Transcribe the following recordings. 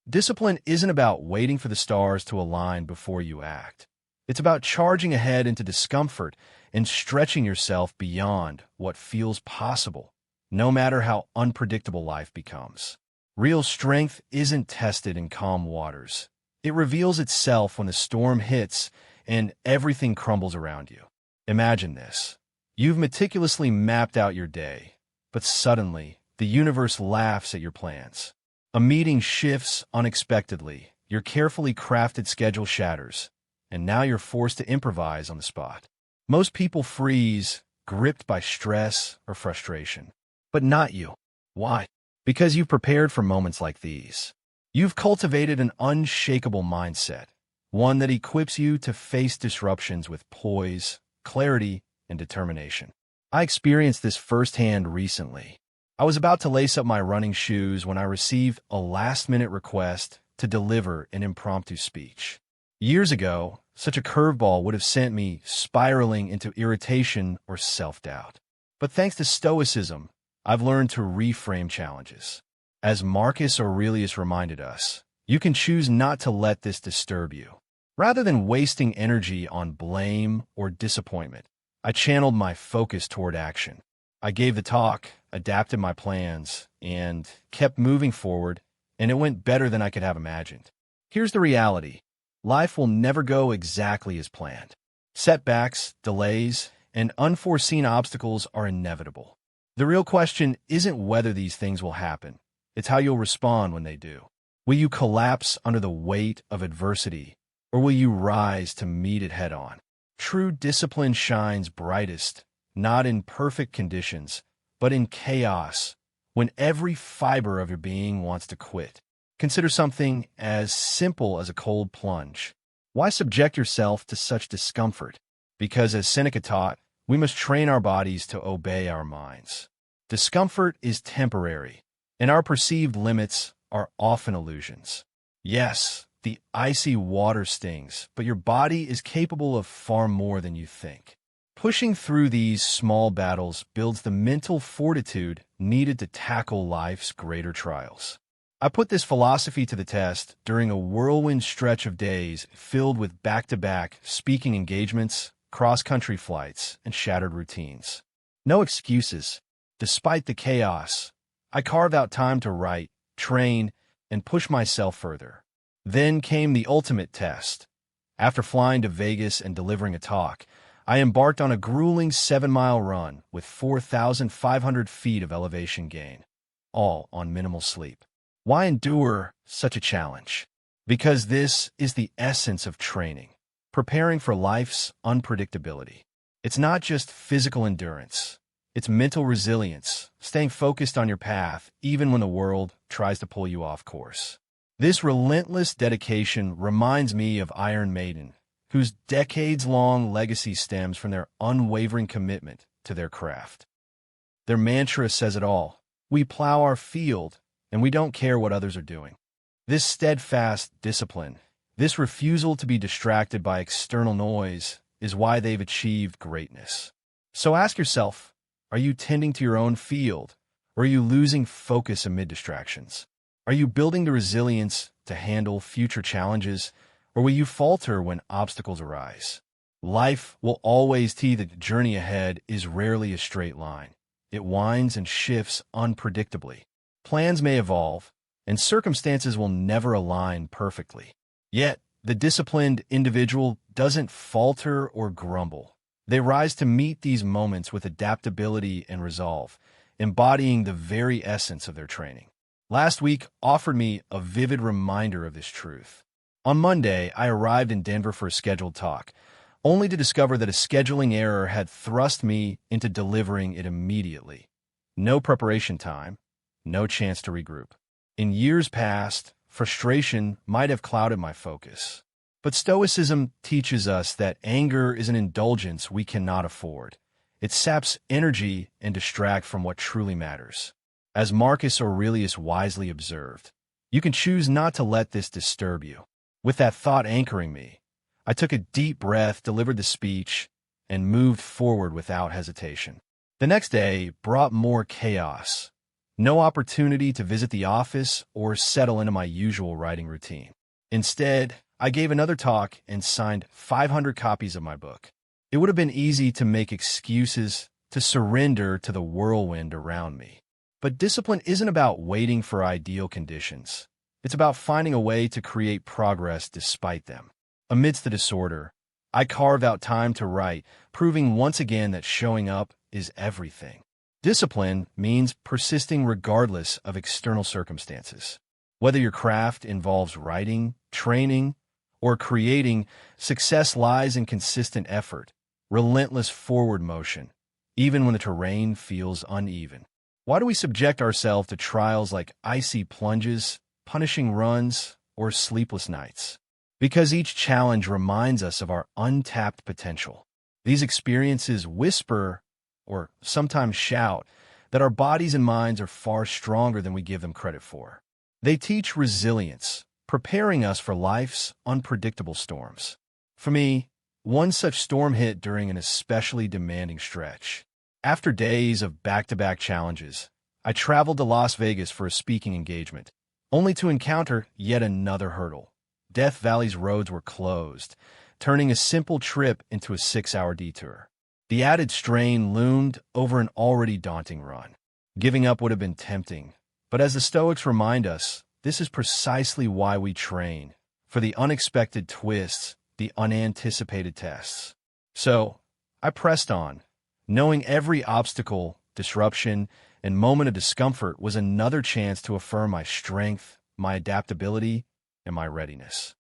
Discipline isn't about waiting for the stars to align before you act. It's about charging ahead into discomfort and stretching yourself beyond what feels possible, no matter how unpredictable life becomes. Real strength isn't tested in calm waters. It reveals itself when the storm hits and everything crumbles around you. Imagine this. You've meticulously mapped out your day, but suddenly, the universe laughs at your plans. A meeting shifts unexpectedly, your carefully crafted schedule shatters, and now you're forced to improvise on the spot. Most people freeze, gripped by stress or frustration. But not you. Why? Because you've prepared for moments like these. You've cultivated an unshakable mindset, one that equips you to face disruptions with poise, clarity, and determination. I experienced this firsthand recently. I was about to lace up my running shoes when I received a last-minute request to deliver an impromptu speech. Years ago, such a curveball would have sent me spiraling into irritation or self-doubt. But thanks to Stoicism, I've learned to reframe challenges. As Marcus Aurelius reminded us, you can choose not to let this disturb you. Rather than wasting energy on blame or disappointment, I channeled my focus toward action. I gave the talk, adapted my plans, and kept moving forward, and it went better than I could have imagined. Here's the reality. Life will never go exactly as planned. Setbacks, delays, and unforeseen obstacles are inevitable. The real question isn't whether these things will happen. It's how you'll respond when they do. Will you collapse under the weight of adversity, or will you rise to meet it head-on? True discipline shines brightest, not in perfect conditions, but in chaos, when every fiber of your being wants to quit. Consider something as simple as a cold plunge. Why subject yourself to such discomfort? Because, as Seneca taught, we must train our bodies to obey our minds. Discomfort is temporary, and our perceived limits are often illusions. Yes, the icy water stings, but your body is capable of far more than you think. Pushing through these small battles builds the mental fortitude needed to tackle life's greater trials. I put this philosophy to the test during a whirlwind stretch of days filled with back-to-back speaking engagements, cross-country flights, and shattered routines. No excuses. Despite the chaos, I carved out time to write, train, and push myself further. Then came the ultimate test. After flying to Vegas and delivering a talk, I embarked on a grueling 7-mile run with 4,500 feet of elevation gain, all on minimal sleep. Why endure such a challenge? Because this is the essence of training, preparing for life's unpredictability. It's not just physical endurance. It's mental resilience, staying focused on your path even when the world tries to pull you off course. This relentless dedication reminds me of Iron Maiden, whose decades-long legacy stems from their unwavering commitment to their craft. Their mantra says it all. We plow our field, and we don't care what others are doing. This steadfast discipline, this refusal to be distracted by external noise, is why they've achieved greatness. So ask yourself, are you tending to your own field, or are you losing focus amid distractions? Are you building the resilience to handle future challenges, or will you falter when obstacles arise? Life will always tell you that the journey ahead is rarely a straight line. It winds and shifts unpredictably. Plans may evolve, and circumstances will never align perfectly. Yet, the disciplined individual doesn't falter or grumble. They rise to meet these moments with adaptability and resolve, embodying the very essence of their training. Last week offered me a vivid reminder of this truth. On Monday, I arrived in Denver for a scheduled talk, only to discover that a scheduling error had thrust me into delivering it immediately. No preparation time, no chance to regroup. In years past, frustration might have clouded my focus. But Stoicism teaches us that anger is an indulgence we cannot afford. It saps energy and distracts from what truly matters. As Marcus Aurelius wisely observed, you can choose not to let this disturb you. With that thought anchoring me, I took a deep breath, delivered the speech, and moved forward without hesitation. The next day brought more chaos, No opportunity to visit the office or settle into my usual writing routine. Instead, I gave another talk and signed 500 copies of my book. It would have been easy to make excuses, to surrender to the whirlwind around me. But discipline isn't about waiting for ideal conditions. It's about finding a way to create progress despite them. Amidst the disorder, I carved out time to write, proving once again that showing up is everything. Discipline means persisting regardless of external circumstances. Whether your craft involves writing, training, or creating, success lies in consistent effort, relentless forward motion, even when the terrain feels uneven. Why do we subject ourselves to trials like icy plunges, punishing runs, or sleepless nights? Because each challenge reminds us of our untapped potential. These experiences whisper, or sometimes shout, that our bodies and minds are far stronger than we give them credit for. They teach resilience, preparing us for life's unpredictable storms. For me, one such storm hit during an especially demanding stretch. After days of back-to-back challenges, I traveled to Las Vegas for a speaking engagement, only to encounter yet another hurdle. Death Valley's roads were closed, turning a simple trip into a 6-hour detour. The added strain loomed over an already daunting run. Giving up would have been tempting, but as the Stoics remind us, this is precisely why we train, for the unexpected twists, the unanticipated tests. So, I pressed on, knowing every obstacle, disruption, and moment of discomfort was another chance to affirm my strength, my adaptability, and my readiness.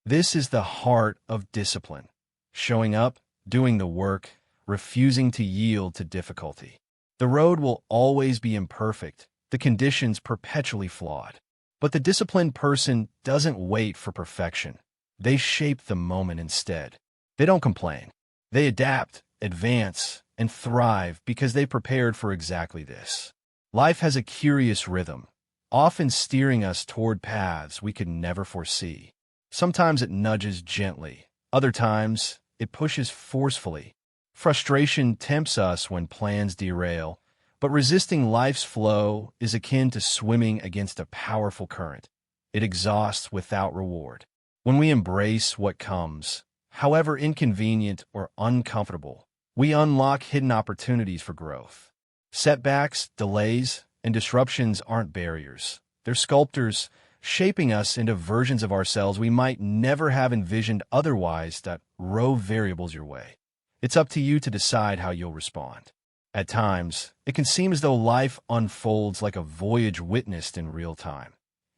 This is the heart of discipline: showing up, doing the work, refusing to yield to difficulty. The road will always be imperfect, the conditions perpetually flawed. But the disciplined person doesn't wait for perfection. They shape the moment instead. They don't complain. They adapt, advance, and thrive because they prepared for exactly this. Life has a curious rhythm, often steering us toward paths we could never foresee. Sometimes it nudges gently. Other times, it pushes forcefully. Frustration tempts us when plans derail, but resisting life's flow is akin to swimming against a powerful current. It exhausts without reward. When we embrace what comes, however inconvenient or uncomfortable, we unlock hidden opportunities for growth. Setbacks, delays, and disruptions aren't barriers. They're sculptors, shaping us into versions of ourselves we might never have envisioned otherwise that row variables your way. It's up to you to decide how you'll respond. At times, it can seem as though life unfolds like a voyage witnessed in real time,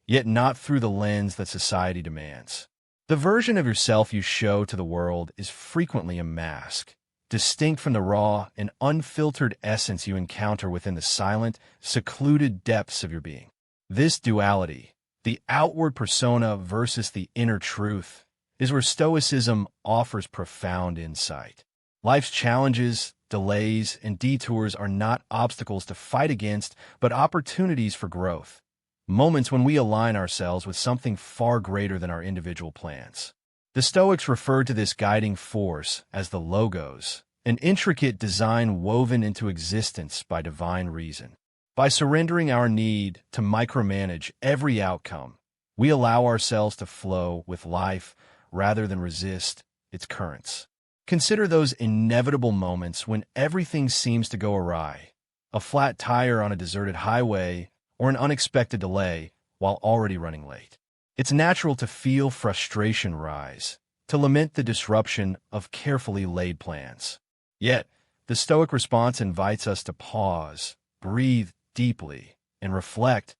yet not through the lens that society demands. The version of yourself you show to the world is frequently a mask, distinct from the raw and unfiltered essence you encounter within the silent, secluded depths of your being. This duality, the outward persona versus the inner truth, is where Stoicism offers profound insight. Life's challenges, delays, and detours are not obstacles to fight against, but opportunities for growth. Moments when we align ourselves with something far greater than our individual plans. The Stoics referred to this guiding force as the logos, an intricate design woven into existence by divine reason. By surrendering our need to micromanage every outcome, we allow ourselves to flow with life rather than resist its currents. Consider those inevitable moments when everything seems to go awry, a flat tire on a deserted highway, or an unexpected delay while already running late. It's natural to feel frustration rise, to lament the disruption of carefully laid plans. Yet, the Stoic response invites us to pause, breathe deeply, and reflect.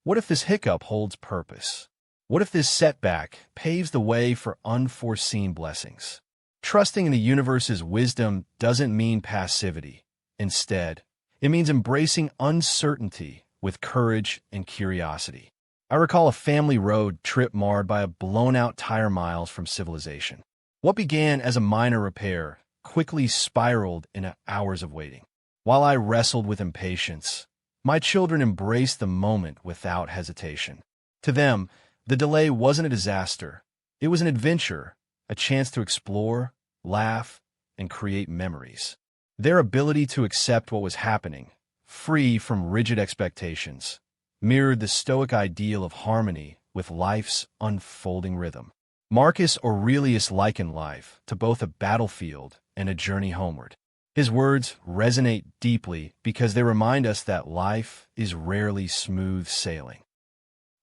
What if this hiccup holds purpose? What if this setback paves the way for unforeseen blessings? Trusting in the universe's wisdom doesn't mean passivity. Instead, it means embracing uncertainty with courage and curiosity. I recall a family road trip marred by a blown-out tire miles from civilization. What began as a minor repair quickly spiraled into hours of waiting. While I wrestled with impatience, my children embraced the moment without hesitation. To them, the delay wasn't a disaster. It was an adventure, a chance to explore, laugh, and create memories. Their ability to accept what was happening, free from rigid expectations, mirrored the Stoic ideal of harmony with life's unfolding rhythm. Marcus Aurelius likened life to both a battlefield and a journey homeward. His words resonate deeply because they remind us that life is rarely smooth sailing.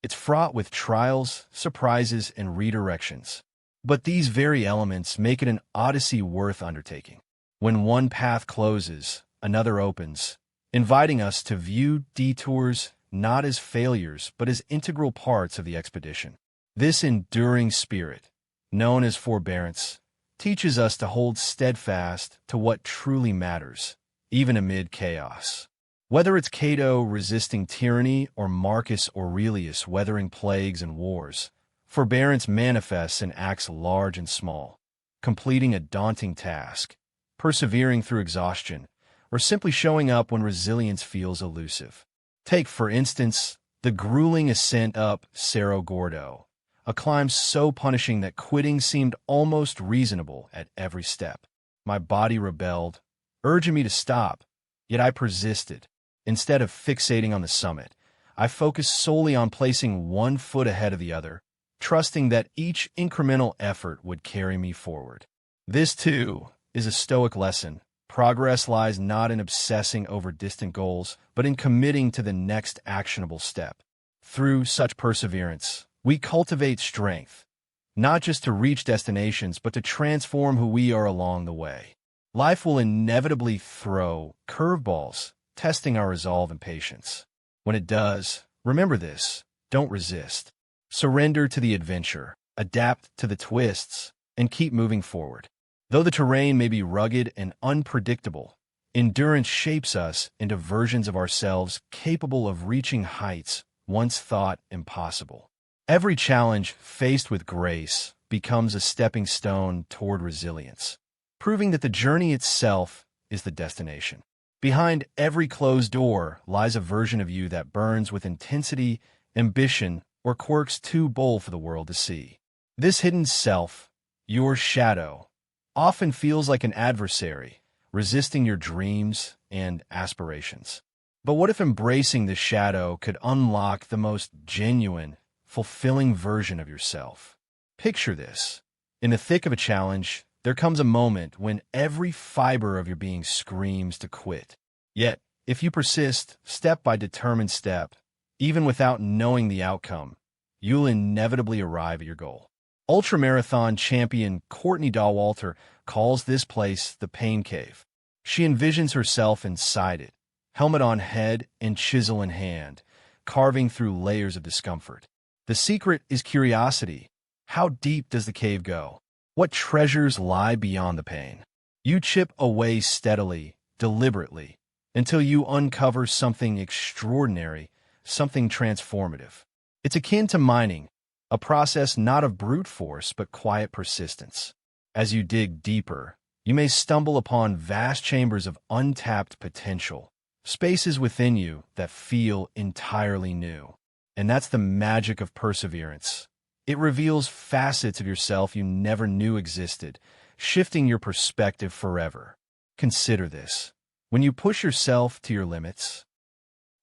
It's fraught with trials, surprises, and redirections. But these very elements make it an odyssey worth undertaking. When one path closes, another opens, inviting us to view detours not as failures but as integral parts of the expedition. This enduring spirit, known as forbearance, teaches us to hold steadfast to what truly matters, even amid chaos. Whether it's Cato resisting tyranny or Marcus Aurelius weathering plagues and wars, forbearance manifests in acts large and small, completing a daunting task, persevering through exhaustion, or simply showing up when resilience feels elusive. Take, for instance, the grueling ascent up Cerro Gordo, a climb so punishing that quitting seemed almost reasonable at every step. My body rebelled, urging me to stop, yet I persisted. Instead of fixating on the summit, I focused solely on placing one foot ahead of the other, trusting that each incremental effort would carry me forward. This, too, is a Stoic lesson. Progress lies not in obsessing over distant goals, but in committing to the next actionable step. Through such perseverance, we cultivate strength, not just to reach destinations, but to transform who we are along the way. Life will inevitably throw curveballs, testing our resolve and patience. When it does, remember this: don't resist. Surrender to the adventure, adapt to the twists, and keep moving forward. Though the terrain may be rugged and unpredictable, endurance shapes us into versions of ourselves capable of reaching heights once thought impossible. Every challenge faced with grace becomes a stepping stone toward resilience, proving that the journey itself is the destination. Behind every closed door lies a version of you that burns with intensity, ambition, or quirks too bold for the world to see. This hidden self, your shadow, often feels like an adversary, resisting your dreams and aspirations. But what if embracing the shadow could unlock the most genuine, fulfilling version of yourself? Picture this. In the thick of a challenge, there comes a moment when every fiber of your being screams to quit. Yet, if you persist, step by determined step, even without knowing the outcome, you'll inevitably arrive at your goal. Ultramarathon champion Courtney Dawalter calls this place the pain cave. She envisions herself inside it, helmet on head and chisel in hand, carving through layers of discomfort. The secret is curiosity. How deep does the cave go? What treasures lie beyond the pain? You chip away steadily, deliberately, until you uncover something extraordinary, something transformative. It's akin to mining, a process not of brute force but quiet persistence. As you dig deeper, you may stumble upon vast chambers of untapped potential, spaces within you that feel entirely new. And that's the magic of perseverance. It reveals facets of yourself you never knew existed, shifting your perspective forever. Consider this. When you push yourself to your limits,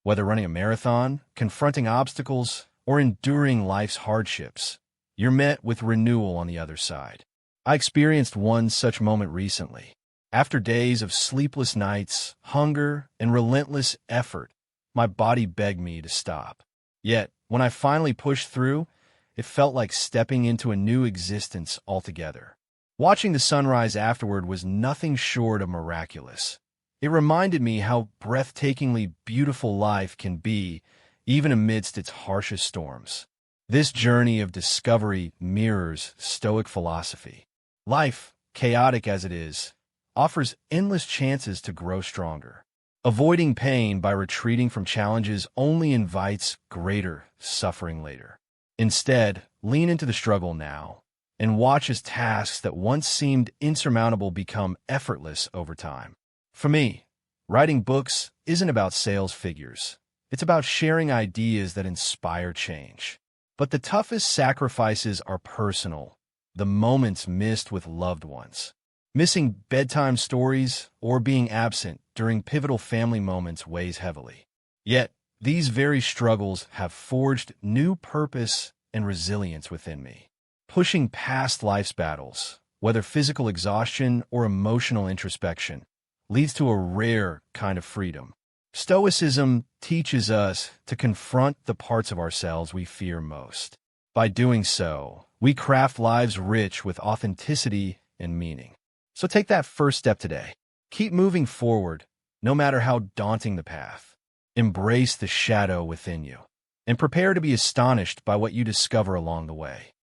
whether running a marathon, confronting obstacles, or enduring life's hardships, you're met with renewal on the other side. I experienced one such moment recently. After days of sleepless nights, hunger, and relentless effort, my body begged me to stop. Yet, when I finally pushed through, it felt like stepping into a new existence altogether. Watching the sunrise afterward was nothing short of miraculous. It reminded me how breathtakingly beautiful life can be, even amidst its harshest storms. This journey of discovery mirrors Stoic philosophy. Life, chaotic as it is, offers endless chances to grow stronger. Avoiding pain by retreating from challenges only invites greater suffering later. Instead, lean into the struggle now and watch as tasks that once seemed insurmountable become effortless over time. For me, writing books isn't about sales figures. It's about sharing ideas that inspire change. But the toughest sacrifices are personal, the moments missed with loved ones. Missing bedtime stories or being absent during pivotal family moments weighs heavily. Yet, these very struggles have forged new purpose and resilience within me. Pushing past life's battles, whether physical exhaustion or emotional introspection, leads to a rare kind of freedom. Stoicism teaches us to confront the parts of ourselves we fear most. By doing so, we craft lives rich with authenticity and meaning. So take that first step today. Keep moving forward, no matter how daunting the path. Embrace the shadow within you, and prepare to be astonished by what you discover along the way.